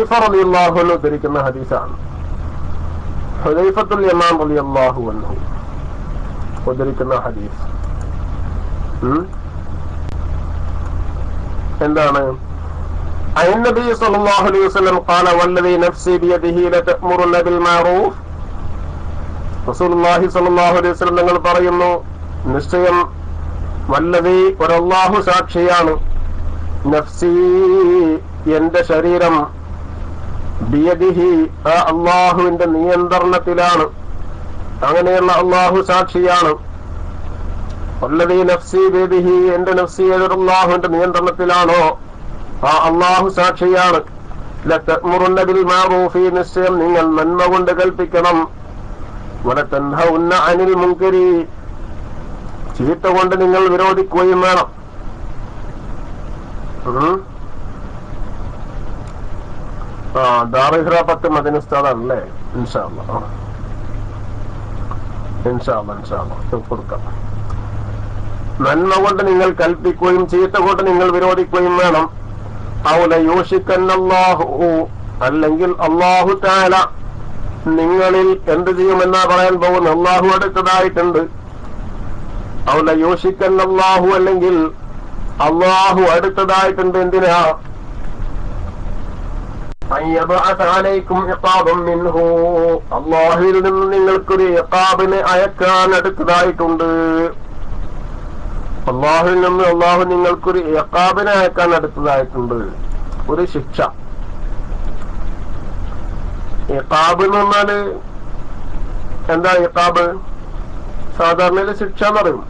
ഹുദൈഫ റളിയല്ലാഹു അൻഹു ഉദ്ധരിക്കുന്ന ഹദീസാണ്. ഹുദൈഫത്തുൽ യമാൻ റളിയല്ലാഹു അൻഹു ഉദ്ധരിക്കുന്ന ഹദീസ് എന്താണ്? അൻ നബി സല്ലല്ലാഹു അലൈഹി വസല്ലം ഖാല വല്ലദി നഫ്സി ബിയദിഹി ലതഅ്മുറുന ബിൽ മഅറൂഫ്. റസൂലുള്ളാഹി സ്വല്ലല്ലാഹു അലൈഹി വസല്ലം തങ്ങൾ പറയുന്നു, നിശ്ചയം വല്ലദി ഒരല്ലാഹു സാക്ഷിയാണ്, നഫ്സി എന്റെ ശരീരം, ബിയദിഹി ആ അല്ലാഹുവിന്റെ നിയന്ത്രണത്തിലാണ്, അങ്ങനെയുള്ള അല്ലാഹു സാക്ഷിയാണ്. വല്ലദി നഫ്സി ബിയദിഹി എന്റെ നഫ്സി അല്ലാഹുവിന്റെ നിയന്ത്രണത്തിലാണോ ആ അല്ലാഹു സാക്ഷിയാണ്. ലതഅ്മുറുന ബിൽ മഅറൂഫി നിശ്ചയം നിങ്ങൾ നന്മ കൊണ്ട് കൽപ്പിക്കണം. വലതൻഹൗന അനിൽ മുൻകരി ചീത്ത കൊണ്ട് നിങ്ങൾ വിരോധിക്കുകയും വേണം. ദാറുൽ 10 മദീന ഉസ്താദാണല്ലേ? ഇൻഷാ അല്ലാഹ് കൊടുക്കാം. നന്മ കൊണ്ട് നിങ്ങൾ കൽപ്പിക്കുകയും ചീത്ത കൊണ്ട് നിങ്ങൾ വിരോധിക്കുകയും വേണം. ഔല യൂഷിക്കന്നല്ലാഹു അല്ലെങ്കിൽ അല്ലാഹു തആല നിങ്ങളിൽ എന്ത് ചെയ്യുമെന്നാ പറയാൻ പോകുന്നു. അല്ലാഹു അടുത്തതായിട്ടുണ്ട്. ഔല യൂഷിക്കന്നല്ലാഹു അല്ലെങ്കിൽ അല്ലാഹു അടുത്തതായിട്ടുണ്ട്. എന്തിനാ? അല്ലാഹുവിൽ നിന്ന് നിങ്ങൾക്കൊരു ഇഖാബിനെ അയക്കാൻ അടുത്തതായിട്ടുണ്ട്. അല്ലാഹുവിൽ നിന്ന് അല്ലാഹു നിങ്ങൾക്കൊരു ഇഖാബിനെ അയക്കാൻ അടുത്തതായിട്ടുണ്ട്, ഒരു ശിക്ഷ. ഇഖാബ് എന്ന് പറഞ്ഞാല് എന്താ? ഇഖാബ് സാധാരണ ശിക്ഷ എന്ന് പറയും.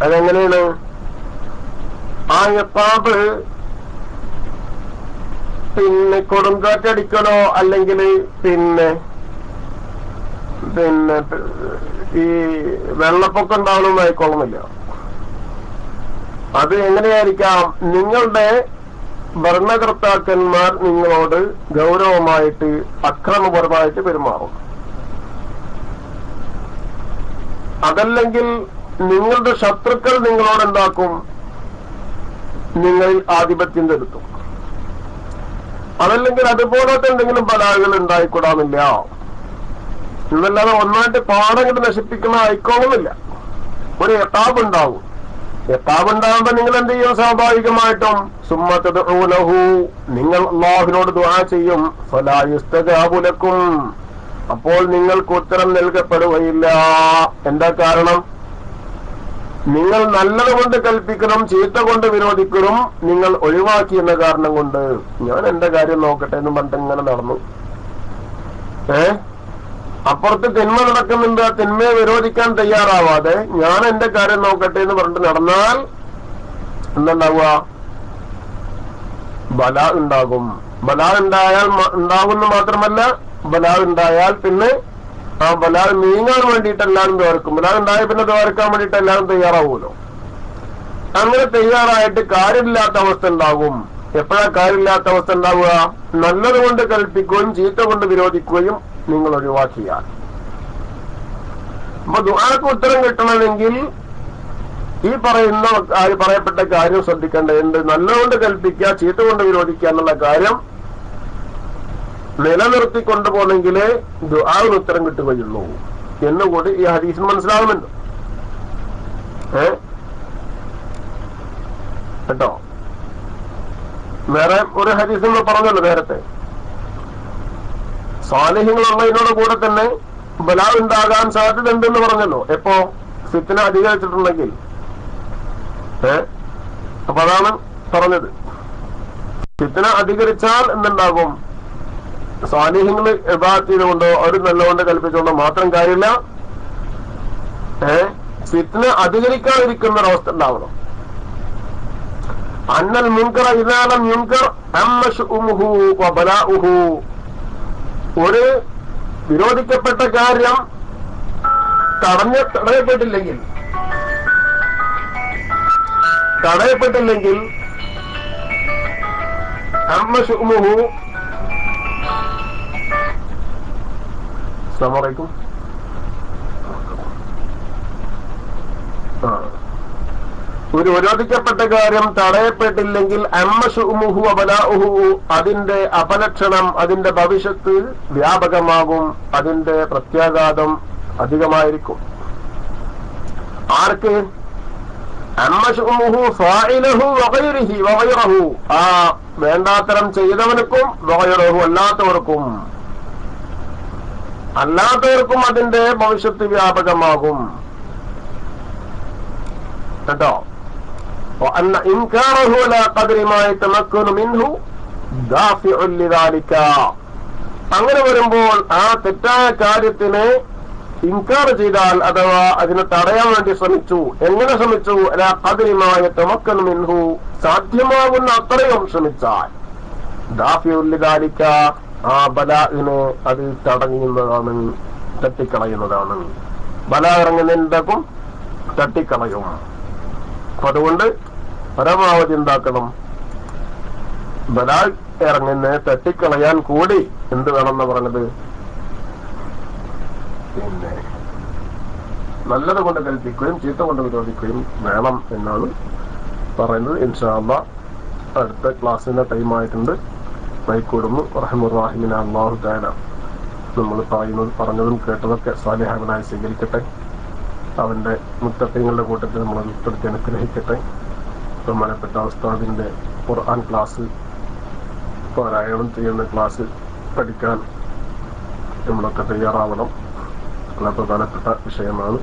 അതെങ്ങനെയാണ്? ആ ഇഖാബ് പിന്നെ കൊടുങ്കാറ്റടിക്കലോ അല്ലെങ്കിൽ പിന്നെ ഈ വെള്ളപ്പൊക്കം ഉണ്ടാവണമെന്ന് ആയിക്കൊള്ളുന്നില്ല. അത് എങ്ങനെയായിരിക്കാം? നിങ്ങളുടെ ഭരണകർത്താക്കന്മാർ നിങ്ങളോട് ഗൗരവമായിട്ട് അക്രമപരമായിട്ട് പെരുമാറും. അതല്ലെങ്കിൽ നിങ്ങളുടെ ശത്രുക്കൾ നിങ്ങളോട് എന്താക്കും? നിങ്ങളിൽ ആധിപത്യം ചെലുത്തും. അതല്ലെങ്കിൽ അതുപോലത്തെ എന്തെങ്കിലും ബലാകൾ ഉണ്ടായിക്കൂടാന്നില്ല. എന്നല്ലാതെ ഒന്നായിട്ട് പാടങ്ങട്ട് നശിപ്പിക്കുന്ന ആയിക്കോളുന്നില്ല. ഒരു ഇഖാബ് ഉണ്ടാവും. ഇഖാബ് ഉണ്ടാകുമ്പോ നിങ്ങൾ എന്ത് ചെയ്യും? സ്വാഭാവികമായിട്ടും സുമ്മതദഊനഹു നിങ്ങൾ അല്ലാഹുവിനോട് ദുആ ചെയ്യും. ഫലാ യുസ്തജാബു ലക്കും അപ്പോൾ നിങ്ങൾക്ക് ഉത്തരം നൽകപ്പെടുകയില്ല. എന്താ കാരണം? നിങ്ങൾ നല്ലത് കൊണ്ട് കൽപ്പിക്കണം, ചീത്ത കൊണ്ട് വിരോധിക്കണം, നിങ്ങൾ ഒഴിവാക്കി എന്ന കാരണം കൊണ്ട്. ഞാൻ എന്റെ കാര്യം നോക്കട്ടെ എന്ന് പറഞ്ഞിട്ട് ഇങ്ങനെ നടന്നു. അപ്പുറത്ത് തിന്മ നടക്കുന്നുണ്ട്, ആ തിന്മയെ വിരോധിക്കാൻ തയ്യാറാവാതെ ഞാൻ എന്റെ കാര്യം നോക്കട്ടെ എന്ന് പറഞ്ഞിട്ട് നടന്നാൽ എന്തുണ്ടാവുക? ബല ഉണ്ടാകും. ബല ഉണ്ടാകുന്നു മാത്രമല്ല, ബല ഉണ്ടായാൽ പിന്നെ ആ ബലാ നീങ്ങാൻ വേണ്ടിയിട്ട് എല്ലാവരും ദ്വാരക്കും. ബലാ ഉണ്ടായ പിന്നെ ദ്വാരക്കാൻ വേണ്ടിയിട്ട് എല്ലാവരും തയ്യാറാവുമല്ലോ. അങ്ങനെ തയ്യാറായിട്ട് കാര്യമില്ലാത്ത അവസ്ഥ ഉണ്ടാകും. എപ്പോഴാ കാര്യമില്ലാത്ത അവസ്ഥ ഉണ്ടാവുക? നല്ലത് കൊണ്ട് കൽപ്പിക്കുകയും ചീത്ത കൊണ്ട് വിരോധിക്കുകയും നിങ്ങൾ ഒഴിവാക്കിയാൽ. അപ്പൊ ദുആക്ക് ഉത്തരം കിട്ടണമെങ്കിൽ ഈ പറയപ്പെട്ട കാര്യം ശ്രദ്ധിക്കേണ്ടതുണ്ട്. നല്ലതുകൊണ്ട് കൽപ്പിക്കുക, ചീത്ത കൊണ്ട് വിരോധിക്കുക എന്നുള്ള കാര്യം നിലനിർത്തിക്കൊണ്ടുപോകണമെങ്കിലേ ദുആന് ഉത്തരം കിട്ടുകയുള്ളൂ എന്നുകൂടി ഈ ഹദീസിന് മനസ്സിലാകുന്നുണ്ട്. കേട്ടോ? വേറെ ഒരു ഹദീസ് നമ്മൾ പറഞ്ഞല്ലോ നേരത്തെ, സാലിഹ്യങ്ങളുള്ളതിനോട് കൂടെ തന്നെ ബലാ ഉണ്ടാകാൻ സാധ്യത ഉണ്ടെന്ന് പറഞ്ഞല്ലോ. എപ്പോ? ഫിത്ന അധികരിച്ചിട്ടുണ്ടെങ്കിൽ. അപ്പൊ അതാണ് പറഞ്ഞത്. ഫിത്ന അധികരിച്ചാൽ എന്തുണ്ടാകും? സാലിഹ്യങ്ങള് ഇബാദത്ത് ചെയ്തുകൊണ്ടോ അവർ നല്ലകൊണ്ട് കൽപ്പിച്ചുകൊണ്ടോ മാത്രം കാര്യമില്ല, ഫിത്ന അധികരിക്കാതിരിക്കുന്ന ഒരവസ്ഥ ഉണ്ടാവണം. അന്നൽ മുൻകർ ഇദാലം യുൻകർ അമ്മശുഉമുഹു വബലാഉഹു. ഒരു വിരോധിക്കപ്പെട്ട കാര്യം തടയപ്പെട്ടില്ലെങ്കിൽ അമ്മശുഉമുഹു. അസ്സലാമു അലൈക്കും. ഒരു വിരോധിക്കപ്പെട്ട കാര്യം തടയപ്പെട്ടില്ലെങ്കിൽ അമ്മശുമുഹു അബലാഉഹു, അതിന്റെ അപലക്ഷണം, അതിന്റെ ഭവിഷ്യത്ത് വ്യാപകമാകും, അതിന്റെ പ്രത്യാഘാതം അധികമായിരിക്കും. ആർക്ക്? അമ്മശുമുഹു ഫാഇലഹു വഗൈരിഹി വഗൈറഹു, ആ വേണ്ടാത്തരം ചെയ്തവനുക്കും വഗൈറഹു അല്ലാത്തവർക്കും അതിന്റെ ഭവിഷ്യത്ത് വ്യാപകമാകും കേട്ടോ. അങ്ങനെ വരുമ്പോൾ ആ തെറ്റായ കാര്യത്തിന് ഇൻകാർ ചെയ്താൽ അഥവാ അതിനെ തടയാൻ വേണ്ടി ശ്രമിച്ചു. എങ്ങനെ ശ്രമിച്ചു? അലാ ഖദ്രിമായ തമക്കനു മിൻഹു, സാധ്യമാകുന്ന അത്രയും ശ്രമിച്ചാൽ ദാഫിഉല്ലിദാലിക, ആ ബലാഇനെ അത് തടയുന്നതാണ്, തട്ടിക്കളയുന്നതാണ്. ബലാ ഇറങ്ങുന്നതിനും തട്ടിക്കളയും. അതുകൊണ്ട് പരമാവധി എന്താക്കണം? ബലാ ഇറങ്ങുന്ന തട്ടിക്കളയാൻ കൂടി എന്ത് വേണമെന്ന് പറഞ്ഞത്? പിന്നെ നല്ലത് കൊണ്ട് കൽപ്പിക്കുകയും ചീത്ത കൊണ്ട് വിരോധിക്കുകയും വേണം എന്നാണ് പറയുന്നത്. ഇൻഷാ അല്ലാഹ് അടുത്ത ക്ലാസ്സിന്റെ ടൈം ആയിട്ടുണ്ട്. മൈക്കൂടുന്നു. റഹ്മുർ-റഹീമിന അല്ലാഹു തആല നമ്മൾ പറഞ്ഞതും കേട്ടതൊക്കെ സാലിഹാകളായി സ്വീകരിക്കട്ടെ. അവന്റെ മുത്തഖീങ്ങളുടെ കൂട്ടത്തിൽ നമ്മൾ ഉൾപ്പെടുത്തി അനുഗ്രഹിക്കട്ടെ. ബഹുമാനപ്പെട്ട ഉസ്താദിന്റെ ഖുർആൻ ക്ലാസ്, പാരായണം ചെയ്യുന്ന ക്ലാസ് പഠിക്കാൻ നമ്മളൊക്കെ തയ്യാറാവണം. വളരെ പ്രധാനപ്പെട്ട വിഷയമാണ്.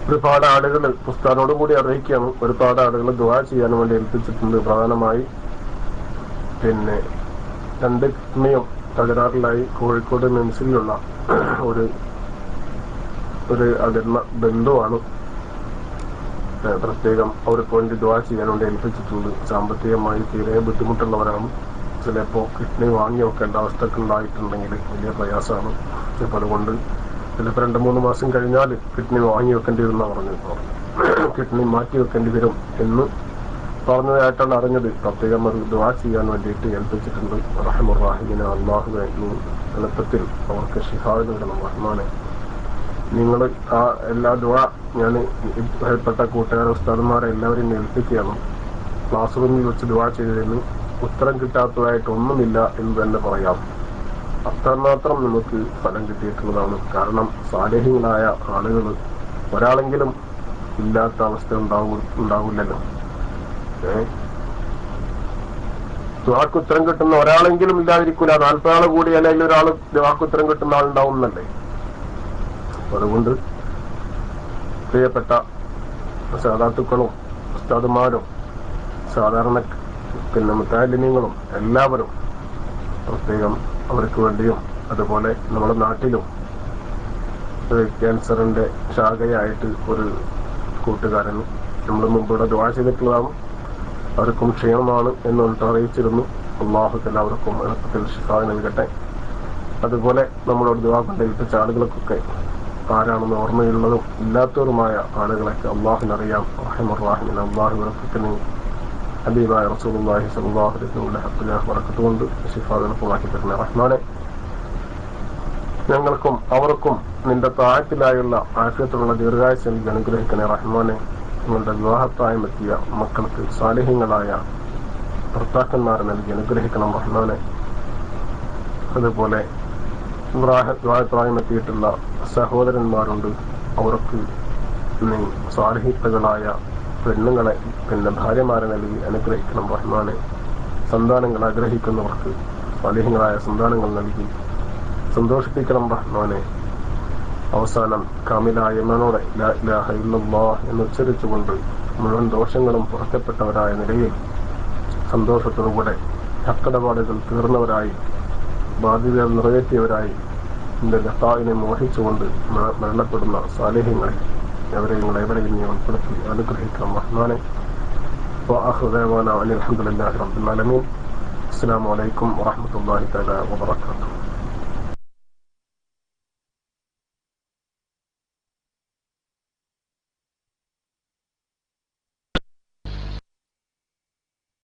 ഒരുപാട് ആളുകൾ ഉസ്താദിനോട് കൂടി അറിയിക്കുകയാണ്, ഒരുപാട് ആളുകൾ ദുആ ചെയ്യാൻ വേണ്ടി ഏൽപ്പിച്ചിട്ടുണ്ട്. പ്രധാനമായി പിന്നെ 2 കിഡ്നിയും തകരാറിലായി കോഴിക്കോട് മിംസിലുള്ള ഒരു അകന്ന ബന്ധുവാണ്. പ്രത്യേകം അവർക്ക് വേണ്ടി ദുആ ചെയ്യാൻ വേണ്ടി ഏൽപ്പിച്ചിട്ടുണ്ട്. സാമ്പത്തികമായി തീരെ ബുദ്ധിമുട്ടുള്ളവരാണ്. ചിലപ്പോൾ കിഡ്നി വാങ്ങി വെക്കേണ്ട അവസ്ഥക്ക് ഉണ്ടായിട്ടുണ്ടെങ്കിൽ വലിയ പ്രയാസമാണ്. ഇപ്പം അതുകൊണ്ട് ചിലപ്പോൾ 2-3 മാസം കഴിഞ്ഞാൽ കിഡ്നി വാങ്ങി വെക്കേണ്ടി വരുന്ന പറഞ്ഞപ്പോൾ കിഡ്നി മാറ്റി വെക്കേണ്ടി വരും എന്ന് പറഞ്ഞതായിട്ടാണ് അറിഞ്ഞത്. പ്രത്യേകം ഒരു ദുആ ചെയ്യാൻ വേണ്ടിയിട്ട് ഏൽപ്പിച്ചിട്ടുണ്ട്. റഹ്മുർ-റഹീമിന അല്ലാഹുവേ, എളുപ്പത്തിൽ അവർക്ക് ശിഫാ നൽകണം റഹ്മാനെ. നിങ്ങൾ ആ എല്ലാ ദുആ ഞാൻ ഭയപ്പെട്ട കൂട്ടുകാർ ഉസ്താദന്മാരെ എല്ലാവരെയും ഏൽപ്പിക്കുകയാണ്. ക്ലാസ് റൂമിൽ വെച്ച് ദുആ ചെയ്തതിന് ഉത്തരം കിട്ടാത്തതായിട്ടൊന്നുമില്ല എന്ന് തന്നെ പറയാം. അത്രമാത്രം നമുക്ക് ഫലം കിട്ടിയിട്ടുള്ളതാണ്. കാരണം സാലിഹീങ്ങളായ ആളുകൾ ഒരാളെങ്കിലും ഇല്ലാത്ത അവസ്ഥ ഉണ്ടാവില്ലല്ലോ. ദുആക്ക് ഉത്തരം കിട്ടുന്ന ഒരാളെങ്കിലും ഇല്ലാതിരിക്കൂല. 40 ആള് കൂടി അല്ലെങ്കിൽ ഒരാൾ ദുആക്ക് ഉത്തരം കിട്ടുന്ന ആളുണ്ടാവും എന്നല്ലേ. അതുകൊണ്ട് പ്രിയപ്പെട്ട സാദാത്തുക്കളും ഉസ്താദുമാരും സാധാരണ മുത്തഅല്ലിമീങ്ങളും എല്ലാവരും പ്രത്യേകം അവർക്ക് വേണ്ടിയും, അതുപോലെ നമ്മുടെ നാട്ടിലും ക്യാൻസറിന്റെ ശാഖയായിട്ട് ഒരു കൂട്ടുകാരന് നമ്മൾ മുമ്പിവിടെ ദുആ ചെയ്തിട്ടുള്ളതാണ്. അവർക്കും ക്ഷീണമാണ് എന്നിട്ട് അറിയിച്ചിരുന്നു. അല്ലാഹു എല്ലാവർക്കും എളുപ്പത്തിൽ ശിഫാ നൽകട്ടെ. അതുപോലെ നമ്മളോട് ദുആ കൊണ്ട് ഏൽപ്പിച്ച ആളുകൾക്കൊക്കെ ആരാണെന്ന് ഓർമ്മയുള്ളതും ഇല്ലാത്തവരുമായ ആളുകളൊക്കെ അല്ലാഹുവിനറിയാം. റഹ്മുർ-റഹീമിന അല്ലാഹു ബറക്കത്തിന് ഹബീബായ റസൂലുള്ളാഹി സ്വല്ലല്ലാഹു അലൈഹി വസല്ലം ഹഖ്ഖുല്ലാഹി ബറക്കത്തുകൊണ്ട് ശിഫാ നൽകുമാറാക്കി തരണേ റഹ്മാനെ. ഞങ്ങൾക്കും അവർക്കും നിന്റെ താഴത്തിലായുള്ള ആഫിയത്തുള്ള ദീർഘായുസ്സ് നൽകി അനുഗ്രഹിക്കണേ റഹ്മാനെ. നിങ്ങളുടെ വിവാഹപ്രായമെത്തിയ മക്കൾക്ക് സാലിഹ്യങ്ങളായ ഭർത്താക്കന്മാരെ നൽകി അനുഗ്രഹിക്കണം റഹ്മാനെ. അതുപോലെ വിവാഹപ്രായമെത്തിയിട്ടുള്ള സഹോദരന്മാരുണ്ട്, അവർക്ക് നീ സാലിഹ്യങ്ങളായ പെണ്ണുങ്ങളെ ഭാര്യമാരെ നൽകി അനുഗ്രഹിക്കണം റഹ്മാനെ. സന്താനങ്ങൾ ആഗ്രഹിക്കുന്നവർക്ക് സാലിഹ്യങ്ങളായ സന്താനങ്ങൾ നൽകി സന്തോഷിപ്പിക്കണം റഹ്മാനെ. അവസാനം കാമിലായ ഈമാനോടെ ലാ ഇലാഹ ഇല്ലല്ലാഹ് എന്ന് ഉച്ചരിച്ചുകൊണ്ട് മുഴുവൻ ദോഷങ്ങളും പുറത്തപ്പെട്ടവരായ നിലയിൽ സന്തോഷത്തോടുകൂടെ ഹക്കിടപാടുകൾ തീർന്നവരായി ബാധ്യതകൾ നിറവേറ്റിയവരായി നിന്റെ ഖസാഇനെ മോഹിച്ചുകൊണ്ട് മരണപ്പെടുന്ന സാലിഹ്യങ്ങളെ എവരെയും എവിടെയും നീ ഉൾപ്പെടുത്തി അനുഗ്രഹിക്കണം റഹ്മാനെ. വആഖിറു ദഅവാനാ അനിൽ ഹംദുലില്ലാഹി റബ്ബിൽ ആലമീൻ. അസ്സലാമു അലൈക്കും വറഹ്മത്തുള്ളാഹി തആല വബറകാതുഹു.